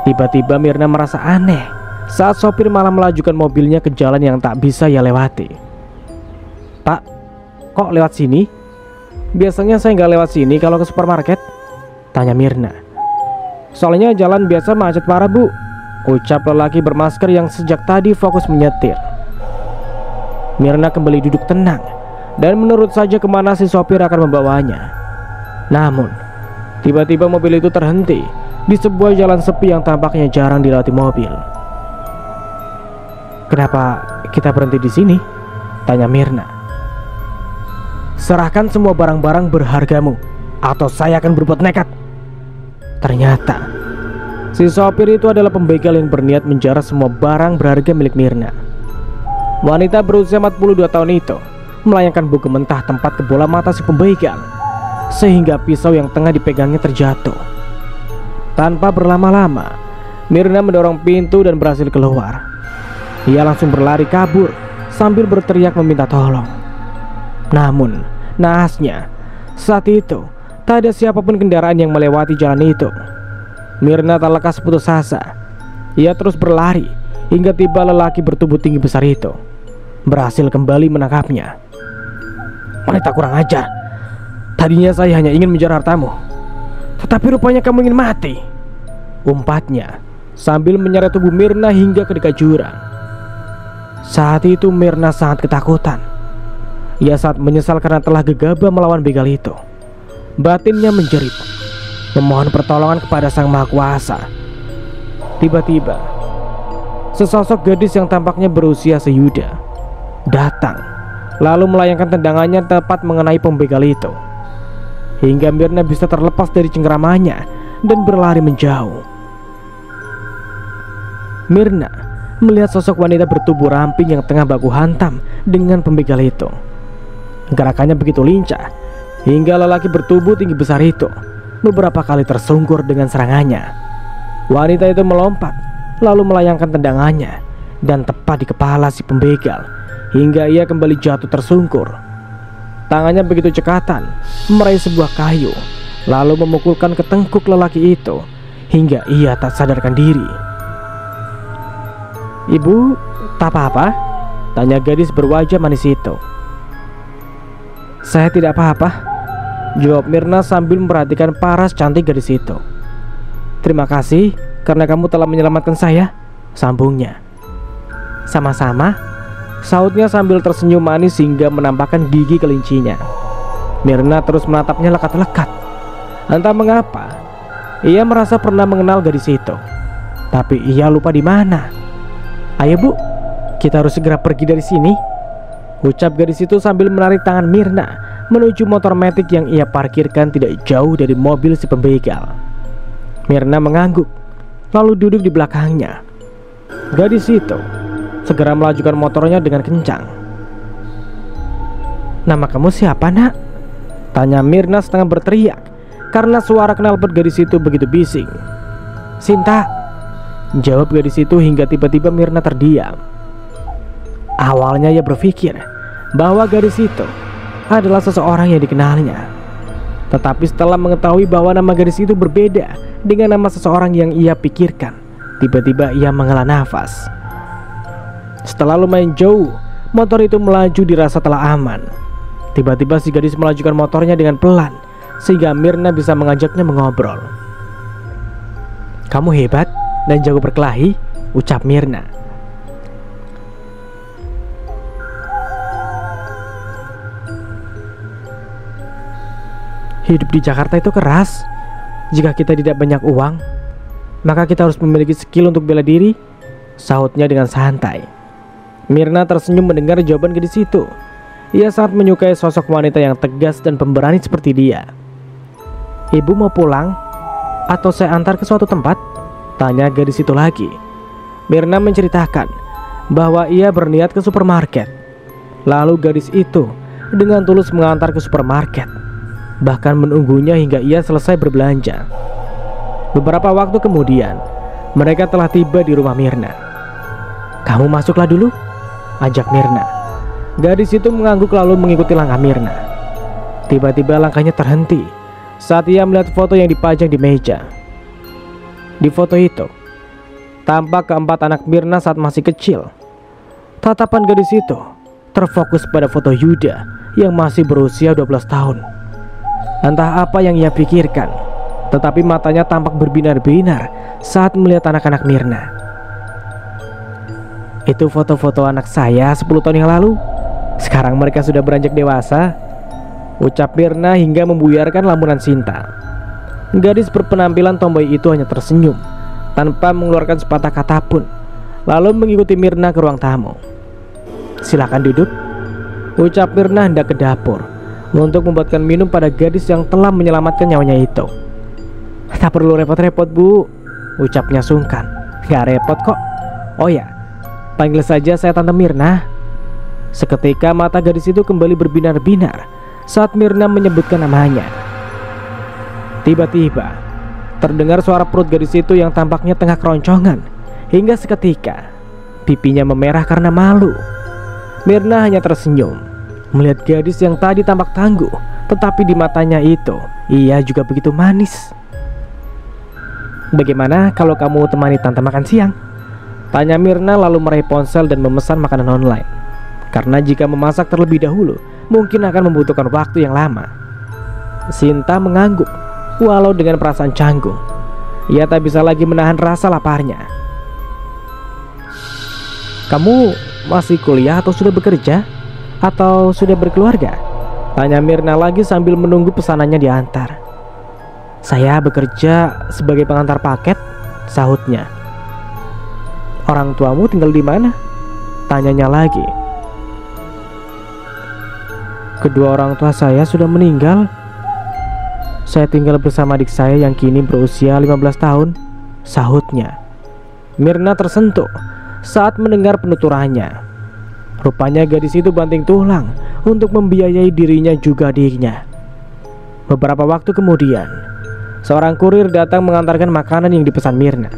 A: Tiba-tiba Mirna merasa aneh saat sopir malah melajukan mobilnya ke jalan yang tak bisa ia lewati. "Pak, kok lewat sini? Biasanya saya nggak lewat sini kalau ke supermarket," tanya Mirna. "Soalnya jalan biasa macet parah, Bu," ucap lelaki bermasker yang sejak tadi fokus menyetir. Mirna kembali duduk tenang dan menurut saja kemana si sopir akan membawanya. Namun, tiba-tiba mobil itu terhenti di sebuah jalan sepi yang tampaknya jarang dilewati mobil. "Kenapa kita berhenti di sini?" tanya Mirna. "Serahkan semua barang-barang berhargamu atau saya akan berbuat nekat. Ternyata si sopir itu adalah pembegal yang berniat menjarah semua barang berharga milik Mirna. Wanita berusia 42 tahun itu melayangkan buku mentah tempat ke bola mata si pembegal, sehingga pisau yang tengah dipegangnya terjatuh. Tanpa berlama-lama, Mirna mendorong pintu dan berhasil keluar. Ia langsung berlari kabur sambil berteriak meminta tolong. Namun, naasnya, saat itu tak ada siapapun kendaraan yang melewati jalan itu. Mirna tak lekas putus asa. Ia terus berlari hingga tiba lelaki bertubuh tinggi besar itu. Berhasil kembali menangkapnya. Wanita kurang ajar. Tadinya saya hanya ingin mengejar hartamu, tetapi rupanya kamu ingin mati, umpatnya sambil menyeret tubuh Mirna hingga ke dekat jurang. Saat itu Mirna sangat ketakutan. Ia sangat menyesal karena telah gegabah melawan begal itu. Batinnya menjerit, memohon pertolongan kepada Sang Maha Kuasa. Tiba-tiba, sesosok gadis yang tampaknya berusia seyuda datang, lalu melayangkan tendangannya tepat mengenai pembegal itu, hingga Mirna bisa terlepas dari cengkeramannya dan berlari menjauh. Mirna melihat sosok wanita bertubuh ramping yang tengah baku hantam dengan pembegal itu. Gerakannya begitu lincah hingga lelaki bertubuh tinggi besar itu beberapa kali tersungkur dengan serangannya. Wanita itu melompat lalu melayangkan tendangannya dan tepat di kepala si pembegal hingga ia kembali jatuh tersungkur. Tangannya begitu cekatan meraih sebuah kayu lalu memukulkan ke tengkuk lelaki itu hingga ia tak sadarkan diri. "Ibu, tak apa-apa?" tanya gadis berwajah manis itu. "Saya tidak apa-apa," jawab Mirna sambil memperhatikan paras cantik gadis itu. "Terima kasih karena kamu telah menyelamatkan saya," sambungnya. "Sama-sama," sautnya sambil tersenyum manis hingga menampakkan gigi kelincinya. Mirna terus menatapnya lekat-lekat. Entah mengapa, ia merasa pernah mengenal gadis itu, tapi ia lupa di mana. "Ayo Bu, kita harus segera pergi dari sini," ucap gadis itu sambil menarik tangan Mirna menuju motor metik yang ia parkirkan tidak jauh dari mobil si pembegal. Mirna mengangguk lalu duduk di belakangnya. Gadis itu segera melajukan motornya dengan kencang. "Nama kamu siapa, Nak?" tanya Mirna setengah berteriak karena suara knalpot gadis itu begitu bising. "Sinta," jawab gadis itu hingga tiba-tiba Mirna terdiam. Awalnya ia berpikir bahwa gadis itu adalah seseorang yang dikenalnya, tetapi setelah mengetahui bahwa nama gadis itu berbeda dengan nama seseorang yang ia pikirkan, tiba-tiba ia menghela nafas. Setelah lumayan jauh, motor itu melaju dirasa telah aman. Tiba-tiba si gadis melajukan motornya dengan pelan sehingga Mirna bisa mengajaknya mengobrol. "Kamu hebat dan jago berkelahi," ucap Mirna. "Hidup di Jakarta itu keras. Jika kita tidak banyak uang, maka kita harus memiliki skill untuk bela diri," sahutnya dengan santai. Mirna tersenyum mendengar jawaban gadis itu. Ia sangat menyukai sosok wanita yang tegas dan pemberani seperti dia. "Ibu mau pulang atau saya antar ke suatu tempat?" tanya gadis itu lagi. Mirna menceritakan bahwa ia berniat ke supermarket. Lalu gadis itu dengan tulus mengantar ke supermarket, bahkan menunggunya hingga ia selesai berbelanja. Beberapa waktu kemudian, mereka telah tiba di rumah Mirna. "Kamu masuklah dulu," ajak Mirna. Gadis itu mengangguk lalu mengikuti langkah Mirna. Tiba-tiba langkahnya terhenti saat ia melihat foto yang dipajang di meja. Di foto itu tampak keempat anak Mirna saat masih kecil. Tatapan gadis itu terfokus pada foto Yuda yang masih berusia 12 tahun. Entah apa yang ia pikirkan, tetapi matanya tampak berbinar-binar saat melihat anak-anak Mirna. "Itu foto-foto anak saya 10 tahun yang lalu. Sekarang mereka sudah beranjak dewasa," ucap Mirna hingga membuyarkan lamunan Sinta. Gadis berpenampilan tomboy itu hanya tersenyum tanpa mengeluarkan sepatah kata pun, lalu mengikuti Mirna ke ruang tamu. "Silakan duduk," ucap Mirna hendak ke dapur. untuk membuatkan minum pada gadis yang telah menyelamatkan nyawanya itu. Tak perlu repot-repot Bu, ucapnya sungkan. Gak repot kok. Oh ya, panggil saja saya Tante Mirna. Seketika mata gadis itu kembali berbinar-binar saat Mirna menyebutkan namanya. Tiba-tiba terdengar suara perut gadis itu yang tampaknya tengah keroncongan. Hingga seketika pipinya memerah karena malu. Mirna hanya tersenyum melihat gadis yang tadi tampak tangguh, tetapi di matanya itu ia juga begitu manis. Bagaimana kalau kamu temani Tante makan siang? Tanya Mirna lalu meraih ponsel dan memesan makanan online. Karena jika memasak terlebih dahulu mungkin akan membutuhkan waktu yang lama. Sinta mengangguk walau dengan perasaan canggung. Ia tak bisa lagi menahan rasa laparnya. Kamu masih kuliah atau sudah bekerja? Atau sudah berkeluarga? Tanya Mirna lagi sambil menunggu pesanannya diantar. Saya bekerja sebagai pengantar paket, sahutnya. Orang tuamu tinggal di mana? Tanyanya lagi. Kedua orang tua saya sudah meninggal. Saya tinggal bersama adik saya yang kini berusia 15 tahun, sahutnya. Mirna tersentuh saat mendengar penuturannya. Rupanya gadis itu banting tulang untuk membiayai dirinya juga adiknya. Beberapa waktu kemudian, seorang kurir datang mengantarkan makanan yang dipesan Mirna.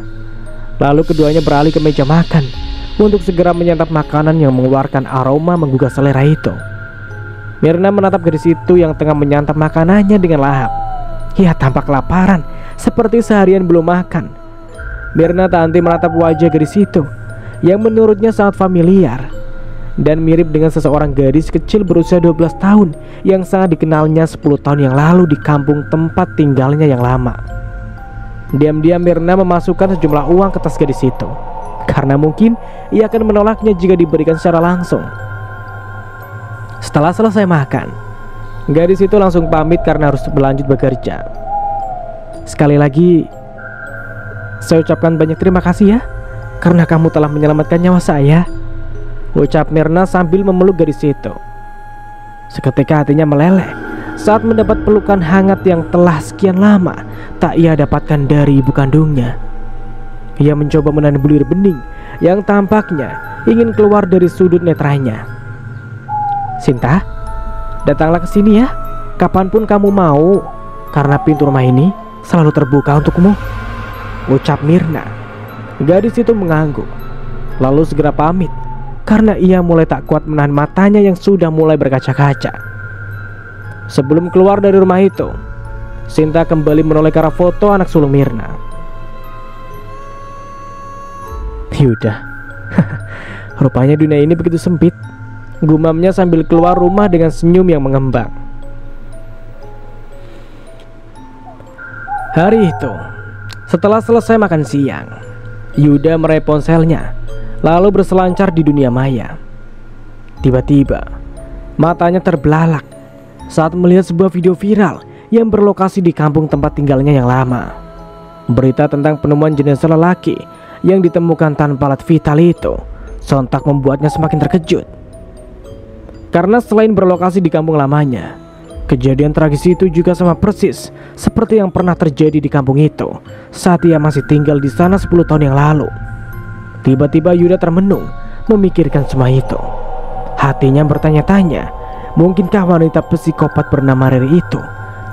A: Lalu keduanya beralih ke meja makan untuk segera menyantap makanan yang mengeluarkan aroma menggugah selera itu. Mirna menatap gadis itu yang tengah menyantap makanannya dengan lahap. Ia tampak kelaparan, seperti seharian belum makan. Mirna tak henti menatap wajah gadis itu yang menurutnya sangat familiar dan mirip dengan seseorang gadis kecil berusia 12 tahun yang sangat dikenalnya 10 tahun yang lalu di kampung tempat tinggalnya yang lama. Diam-diam Mirna memasukkan sejumlah uang ke tas gadis itu, karena mungkin ia akan menolaknya jika diberikan secara langsung. Setelah selesai makan, gadis itu langsung pamit karena harus berlanjut bekerja. Sekali lagi, saya ucapkan banyak terima kasih ya, karena kamu telah menyelamatkan nyawa saya, ucap Mirna sambil memeluk gadis itu. Seketika hatinya meleleh saat mendapat pelukan hangat yang telah sekian lama tak ia dapatkan dari ibu kandungnya. Ia mencoba menahan bulir bening yang tampaknya ingin keluar dari sudut netranya. Sinta, datanglah ke sini ya, kapanpun kamu mau, karena pintu rumah ini selalu terbuka untukmu, ucap Mirna. Gadis itu mengangguk, lalu segera pamit karena ia mulai tak kuat menahan matanya yang sudah mulai berkaca-kaca. Sebelum keluar dari rumah itu, Sinta kembali menoleh ke arah foto anak sulung Mirna. Yaudah, rupanya dunia ini begitu sempit, gumamnya sambil keluar rumah dengan senyum yang mengembang. Hari itu, setelah selesai makan siang, Yuda meraih ponselnya lalu berselancar di dunia maya. Tiba-tiba matanya terbelalak saat melihat sebuah video viral yang berlokasi di kampung tempat tinggalnya yang lama. Berita tentang penemuan jenazah lelaki yang ditemukan tanpa alat vital itu sontak membuatnya semakin terkejut. Karena selain berlokasi di kampung lamanya, kejadian tragis itu juga sama persis seperti yang pernah terjadi di kampung itu saat ia masih tinggal di sana 10 tahun yang lalu. Tiba-tiba Yuda termenung memikirkan semua itu. Hatinya bertanya-tanya, mungkinkah wanita psikopat bernama Riri itu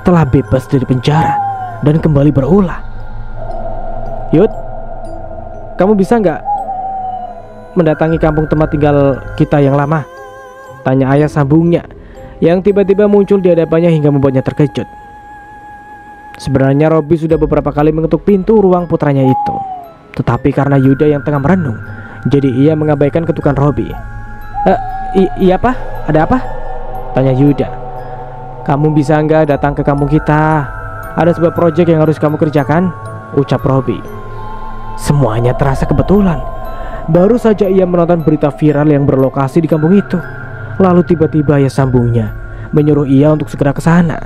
A: telah bebas dari penjara dan kembali berulah? Yud, kamu bisa nggak mendatangi kampung tempat tinggal kita yang lama? Tanya ayah sambungnya yang tiba-tiba muncul di hadapannya hingga membuatnya terkejut. Sebenarnya Robi sudah beberapa kali mengetuk pintu ruang putranya itu, tetapi karena Yuda yang tengah merenung, jadi ia mengabaikan ketukan Robi. Iya Pak, ada apa? Tanya Yuda. Kamu bisa nggak datang ke kampung kita? Ada sebuah proyek yang harus kamu kerjakan, ucap Robi. Semuanya terasa kebetulan. Baru saja ia menonton berita viral yang berlokasi di kampung itu. Lalu tiba-tiba ayah sambungnya menyuruh ia untuk segera ke sana.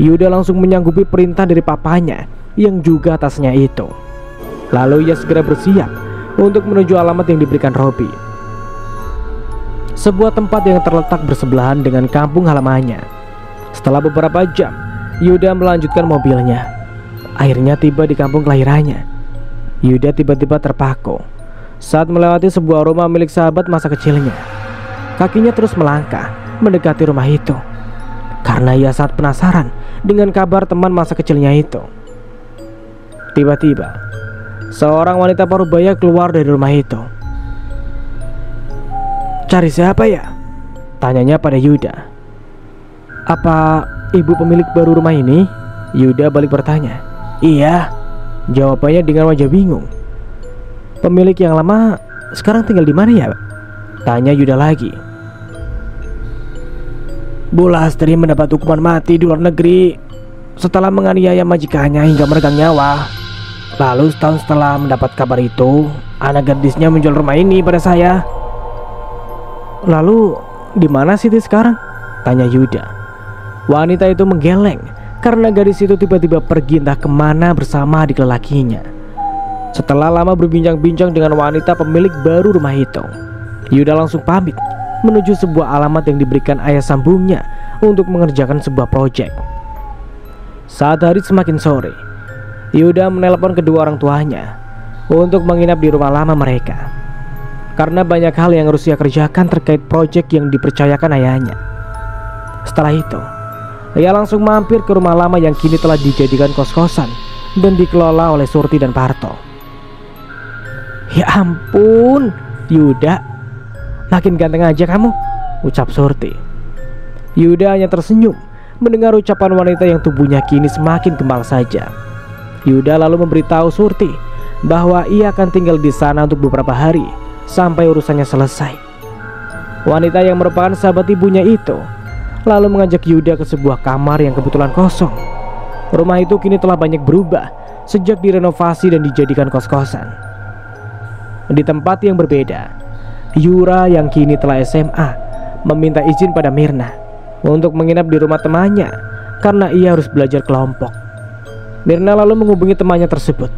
A: Yuda langsung menyanggupi perintah dari papanya yang juga atasnya itu. Lalu ia segera bersiap untuk menuju alamat yang diberikan Robi. Sebuah tempat yang terletak bersebelahan dengan kampung halamannya. Setelah beberapa jam, Yuda melanjutkan mobilnya. Akhirnya tiba di kampung kelahirannya. Yuda tiba-tiba terpaku saat melewati sebuah rumah milik sahabat masa kecilnya. Kakinya terus melangkah mendekati rumah itu karena ia sangat penasaran dengan kabar teman masa kecilnya itu. Tiba-tiba, seorang wanita parubaya keluar dari rumah itu. "Cari siapa ya?" tanyanya pada Yuda. "Apa ibu pemilik baru rumah ini?" Yuda balik bertanya. "Iya," jawabannya dengan wajah bingung. "Pemilik yang lama sekarang tinggal di mana ya?" tanya Yuda lagi. "Bu Lastri mendapat hukuman mati di luar negeri setelah menganiaya majikannya hingga meregang nyawa. Lalu setahun setelah mendapat kabar itu, anak gadisnya menjual rumah ini pada saya." "Lalu di mana Siti sekarang?" tanya Yuda. Wanita itu menggeleng karena gadis itu tiba-tiba pergi entah kemana bersama adik lelakinya. Setelah lama berbincang-bincang dengan wanita pemilik baru rumah itu, Yuda langsung pamit menuju sebuah alamat yang diberikan ayah sambungnya untuk mengerjakan sebuah proyek. Saat hari semakin sore, Yuda menelpon kedua orang tuanya untuk menginap di rumah lama mereka karena banyak hal yang harus ia kerjakan terkait proyek yang dipercayakan ayahnya. Setelah itu, ia langsung mampir ke rumah lama yang kini telah dijadikan kos-kosan dan dikelola oleh Surti dan Parto. "Ya ampun, Yuda, makin ganteng aja kamu," ucap Surti. Yuda hanya tersenyum mendengar ucapan wanita yang tubuhnya kini semakin kembang saja. Yuda lalu memberitahu Surti bahwa ia akan tinggal di sana untuk beberapa hari sampai urusannya selesai. Wanita yang merupakan sahabat ibunya itu lalu mengajak Yuda ke sebuah kamar yang kebetulan kosong. Rumah itu kini telah banyak berubah sejak direnovasi dan dijadikan kos-kosan. Di tempat yang berbeda, Yura yang kini telah SMA meminta izin pada Mirna untuk menginap di rumah temannya karena ia harus belajar kelompok. Mirna lalu menghubungi temannya tersebut.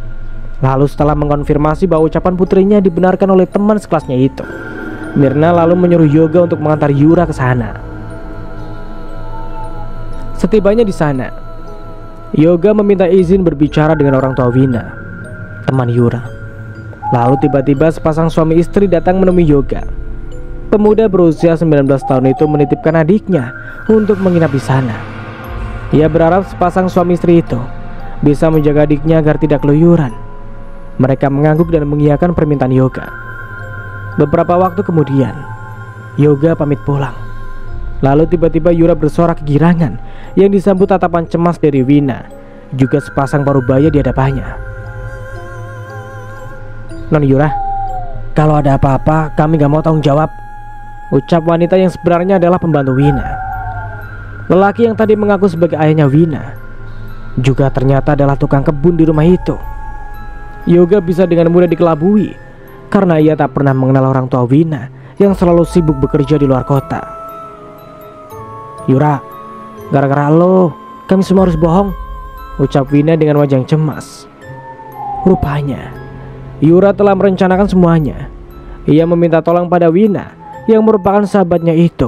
A: Lalu setelah mengkonfirmasi bahwa ucapan putrinya dibenarkan oleh teman sekelasnya itu, Mirna lalu menyuruh Yoga untuk mengantar Yura ke sana. Setibanya di sana, Yoga meminta izin berbicara dengan orang tua Wina, teman Yura. Lalu tiba-tiba sepasang suami istri datang menemui Yoga. Pemuda berusia 19 tahun itu menitipkan adiknya untuk menginap di sana. Ia berharap sepasang suami istri itu bisa menjaga adiknya agar tidak keluyuran. Mereka mengangguk dan mengiyakan permintaan Yoga. Beberapa waktu kemudian, Yoga pamit pulang. Lalu tiba-tiba Yura bersorak kegirangan yang disambut tatapan cemas dari Wina, juga sepasang parubaya di hadapannya. "Non Yura, kalau ada apa-apa kami gak mau tanggung jawab," ucap wanita yang sebenarnya adalah pembantu Wina. Lelaki yang tadi mengaku sebagai ayahnya Wina juga ternyata adalah tukang kebun di rumah itu. Yoga bisa dengan mudah dikelabui karena ia tak pernah mengenal orang tua Wina yang selalu sibuk bekerja di luar kota. "Yura, gara-gara lo kami semua harus bohong," ucap Wina dengan wajah yang cemas. Rupanya Yura telah merencanakan semuanya. Ia meminta tolong pada Wina yang merupakan sahabatnya itu,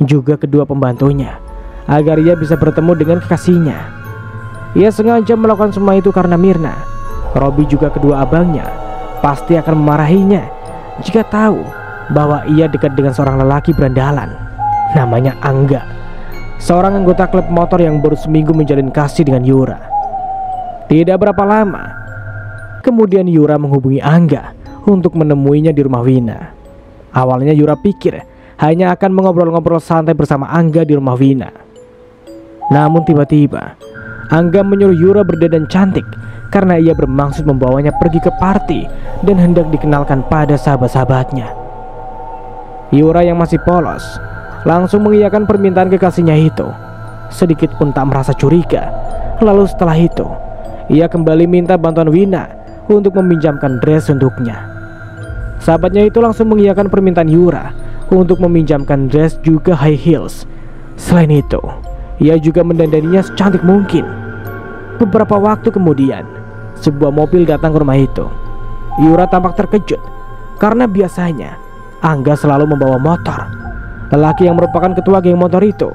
A: juga kedua pembantunya, agar ia bisa bertemu dengan kekasihnya. Ia sengaja melakukan semua itu karena Mirna, Robi juga kedua abangnya pasti akan memarahinya jika tahu bahwa ia dekat dengan seorang lelaki berandalan namanya Angga, seorang anggota klub motor yang baru seminggu menjalin kasih dengan Yura. Tidak berapa lama kemudian Yura menghubungi Angga untuk menemuinya di rumah Wina. Awalnya Yura pikir hanya akan mengobrol-ngobrol santai bersama Angga di rumah Wina. Namun tiba-tiba Angga menyuruh Yura berdandan cantik karena ia bermaksud membawanya pergi ke party dan hendak dikenalkan pada sahabat-sahabatnya. Yura yang masih polos langsung mengiyakan permintaan kekasihnya itu, sedikit pun tak merasa curiga. Lalu setelah itu ia kembali minta bantuan Wina untuk meminjamkan dress untuknya. Sahabatnya itu langsung mengiyakan permintaan Yura untuk meminjamkan dress juga high heels. Selain itu, ia juga mendandaninya secantik mungkin. Beberapa waktu kemudian, sebuah mobil datang ke rumah itu. Yura tampak terkejut karena biasanya Angga selalu membawa motor. Lelaki yang merupakan ketua geng motor itu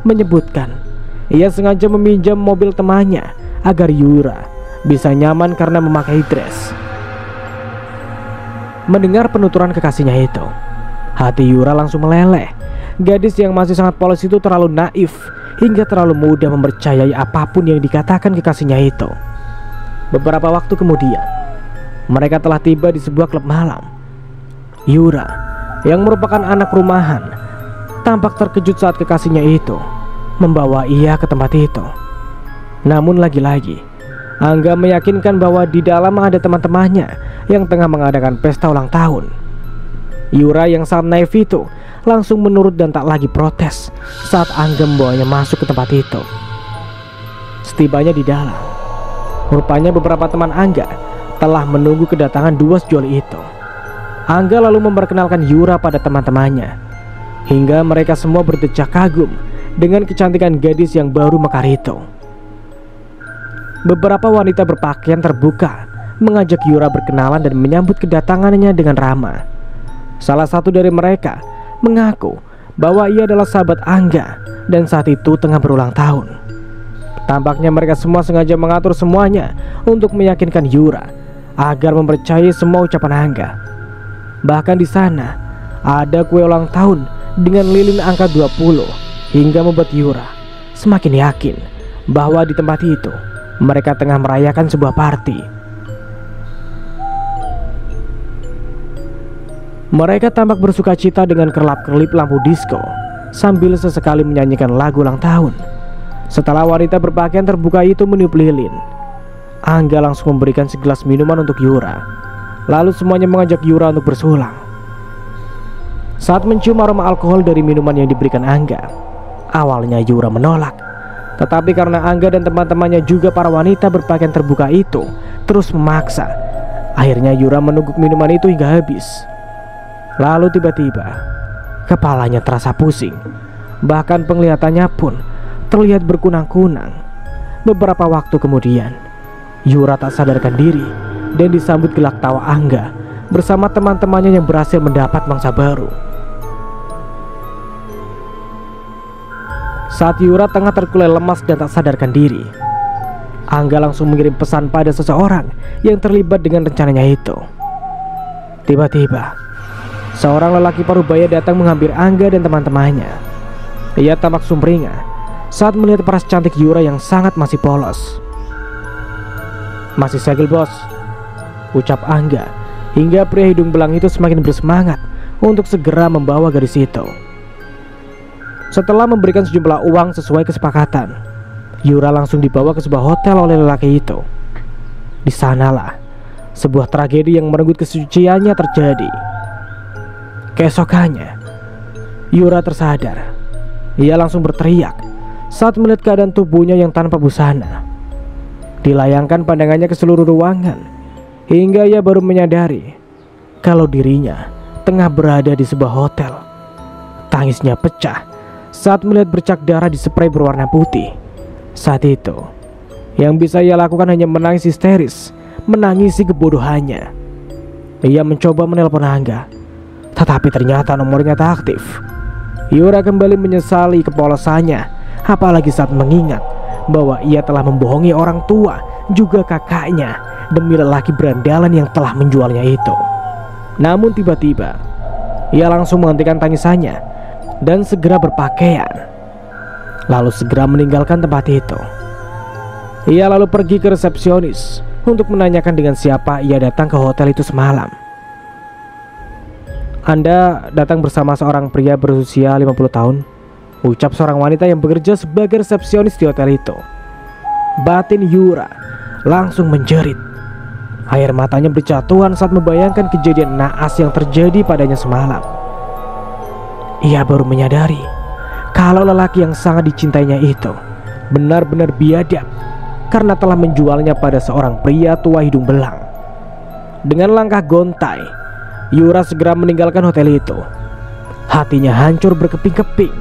A: menyebutkan Ia sengaja meminjam mobil temannya agar Yura bisa nyaman karena memakai dress. Mendengar penuturan kekasihnya itu, hati Yura langsung meleleh. Gadis yang masih sangat polos itu terlalu naif hingga terlalu mudah mempercayai apapun yang dikatakan kekasihnya itu. Beberapa waktu kemudian, mereka telah tiba di sebuah klub malam. Yura, yang merupakan anak rumahan, tampak terkejut saat kekasihnya itu membawa ia ke tempat itu. Namun lagi-lagi, Angga meyakinkan bahwa di dalam ada teman-temannya yang tengah mengadakan pesta ulang tahun. Yura yang sangat naif itu langsung menurut dan tak lagi protes saat Angga membawanya masuk ke tempat itu. Setibanya di dalam, rupanya beberapa teman Angga telah menunggu kedatangan dua sejoli itu. Angga lalu memperkenalkan Yura pada teman-temannya, hingga mereka semua berdecak kagum dengan kecantikan gadis yang baru mekar itu. Beberapa wanita berpakaian terbuka mengajak Yura berkenalan dan menyambut kedatangannya dengan ramah. Salah satu dari mereka mengaku bahwa ia adalah sahabat Angga dan saat itu tengah berulang tahun. Tampaknya mereka semua sengaja mengatur semuanya untuk meyakinkan Yura agar mempercayai semua ucapan Angga. Bahkan di sana ada kue ulang tahun dengan lilin angka 20 hingga membuat Yura semakin yakin bahwa di tempat itu mereka tengah merayakan sebuah party. Mereka tampak bersukacita dengan kerlap-kerlip lampu disco sambil sesekali menyanyikan lagu ulang tahun. Setelah wanita berpakaian terbuka itu meniup lilin, Angga langsung memberikan segelas minuman untuk Yura. Lalu semuanya mengajak Yura untuk bersulang. Saat mencium aroma alkohol dari minuman yang diberikan Angga, awalnya Yura menolak. Tetapi karena Angga dan teman-temannya juga para wanita berpakaian terbuka itu terus memaksa, akhirnya Yura menungguk minuman itu hingga habis. Lalu tiba-tiba kepalanya terasa pusing. Bahkan penglihatannya pun terlihat berkunang-kunang. Beberapa waktu kemudian, Yura tak sadarkan diri dan disambut gelak tawa Angga bersama teman-temannya yang berhasil mendapat mangsa baru. Saat Yura tengah terkulai lemas dan tak sadarkan diri, Angga langsung mengirim pesan pada seseorang yang terlibat dengan rencananya itu. Tiba-tiba, seorang lelaki parubaya datang menghampiri Angga dan teman-temannya. Ia tampak sumringah saat melihat paras cantik Yura yang sangat masih polos. "Masih segel, bos," ucap Angga, hingga pria hidung belang itu semakin bersemangat untuk segera membawa gadis itu. Setelah memberikan sejumlah uang sesuai kesepakatan, Yura langsung dibawa ke sebuah hotel oleh lelaki itu. Di sanalah sebuah tragedi yang merenggut kesuciannya terjadi. Keesokannya, Yura tersadar. Ia langsung berteriak saat melihat keadaan tubuhnya yang tanpa busana. Dilayangkan pandangannya ke seluruh ruangan hingga ia baru menyadari kalau dirinya tengah berada di sebuah hotel. Tangisnya pecah saat melihat bercak darah di spray berwarna putih. Saat itu, yang bisa ia lakukan hanya menangis histeris, menangisi kebodohannya. Ia mencoba menelpon Angga, tetapi ternyata nomornya tak aktif. Yura kembali menyesali kepolosannya, apalagi saat mengingat bahwa ia telah membohongi orang tua juga kakaknya demi lelaki berandalan yang telah menjualnya itu. Namun tiba-tiba ia langsung menghentikan tangisannya dan segera berpakaian, lalu segera meninggalkan tempat itu. Ia lalu pergi ke resepsionis untuk menanyakan dengan siapa ia datang ke hotel itu semalam. "Anda datang bersama seorang pria berusia 50 tahun, ucap seorang wanita yang bekerja sebagai resepsionis di hotel itu. Batin Yura langsung menjerit. Air matanya berjatuhan saat membayangkan kejadian naas yang terjadi padanya semalam. Ia baru menyadari kalau lelaki yang sangat dicintainya itu benar-benar biadab karena telah menjualnya pada seorang pria tua hidung belang. Dengan langkah gontai, Yura segera meninggalkan hotel itu. Hatinya hancur berkeping-keping.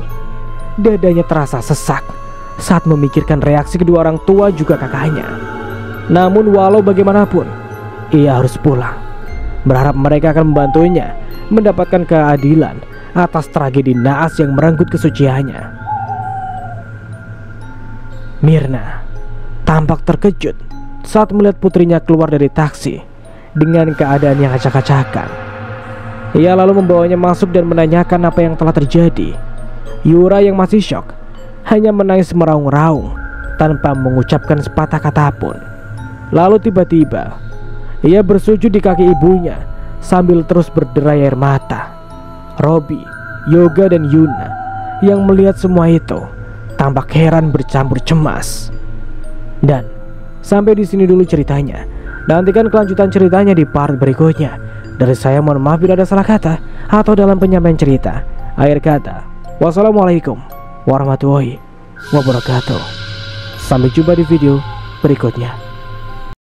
A: Dadanya terasa sesak saat memikirkan reaksi kedua orang tua juga kakaknya. Namun walau bagaimanapun, ia harus pulang, berharap mereka akan membantunya mendapatkan keadilan atas tragedi naas yang merenggut kesuciannya. Mirna tampak terkejut saat melihat putrinya keluar dari taksi dengan keadaan yang acak-acakan. Ia lalu membawanya masuk dan menanyakan apa yang telah terjadi. Yura yang masih syok hanya menangis meraung-raung tanpa mengucapkan sepatah kata pun. Lalu tiba-tiba ia bersujud di kaki ibunya sambil terus berderai air mata. Robi, Yoga dan Yuna yang melihat semua itu tampak heran bercampur cemas. Dan sampai di sini dulu ceritanya. Nantikan kelanjutan ceritanya di part berikutnya. Dari saya mohon maaf bila ada salah kata atau dalam penyampaian cerita. Akhir kata, wassalamualaikum warahmatullahi wabarakatuh. Sampai jumpa di video berikutnya.